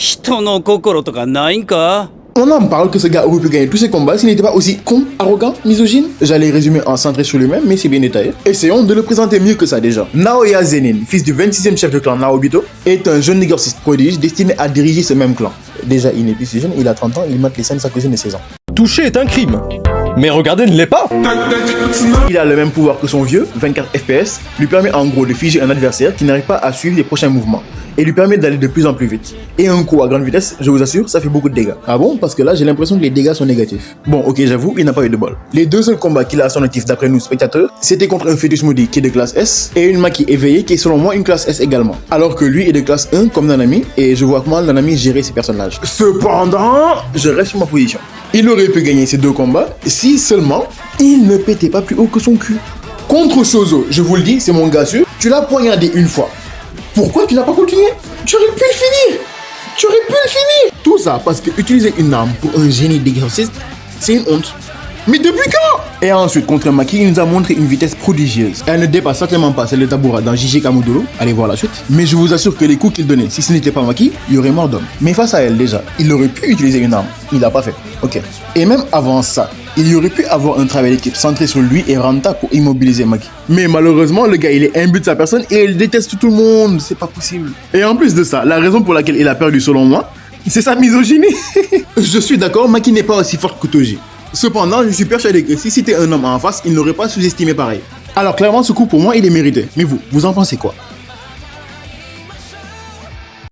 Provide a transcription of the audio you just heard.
人の心とかないんか？ On en parle que ce gars aurait pu gagner tous ses combats s'il n'était pas aussi con, arrogant, misogyne. J'allais résumer en centré sur lui-même, mais c'est bien détaillé. Essayons de le présenter mieux que ça déjà. Naoya Zenin, fils du 26e chef de clan Naobito, est un jeune négociateur prodige destiné à diriger ce même clan. Déjà, il n'est plus si jeune, il a 30 ans, il mate les scènes de sa cousine de 16 ans. Toucher est un crime. Mais regarder ne l'est pas. Il a le même pouvoir que son vieux, 24 FPS, lui permet en gros de figer un adversaire qui n'arrive pas à suivre les prochains mouvements. Et lui permet d'aller de plus en plus vite. Et un coup à grande vitesse, je vous assure, ça fait beaucoup de dégâts. Ah bon? Parce que là, j'ai l'impression que les dégâts sont négatifs. Bon, ok, j'avoue, il n'a pas eu de bol. Les deux seuls combats qu'il a à son actif d'après nous spectateurs, c'était contre un fœtus maudit qui est de classe S et une Maki éveillée qui est selon moi une classe S également. Alors que lui est de classe 1 comme Nanami et je vois comment Nanami gérait ses personnages. Cependant, je reste sur ma position. Il aurait pu gagner ces deux combats si seulement il ne pétait pas plus haut que son cul. Contre Shozo, je vous le dis, c'est mon gars sûr, tu l'as poignardé une fois. Pourquoi tu n'as pas continué? Tu aurais pu le finir. Tu aurais pu le finir. Tout ça parce que utiliser une arme pour un génie d'exorciste, c'est une honte. Mais depuis quand? Et ensuite, contre Maki, il nous a montré une vitesse prodigieuse. Elle ne dépasse certainement pas celle de Tabura dans JJ Kamudoro. Allez voir la suite. Mais je vous assure que les coups qu'il donnait, si ce n'était pas Maki, il y aurait mort d'homme. Mais face à elle, déjà, il aurait pu utiliser une arme. Il l'a pas fait. Ok. Et même avant ça, il y aurait pu avoir un travail d'équipe centré sur lui et Ranta pour immobiliser Maki. Mais malheureusement, le gars, il est imbu de sa personne et il déteste tout le monde. C'est pas possible. Et en plus de ça, la raison pour laquelle il a perdu selon moi, c'est sa misogynie. Je suis d'accord, Maki n'est pas aussi forte que Toji. Cependant, je suis persuadé que si c'était un homme en face, il n'aurait pas sous-estimé pareil. Alors clairement, ce coup pour moi, il est mérité. Mais vous en pensez quoi?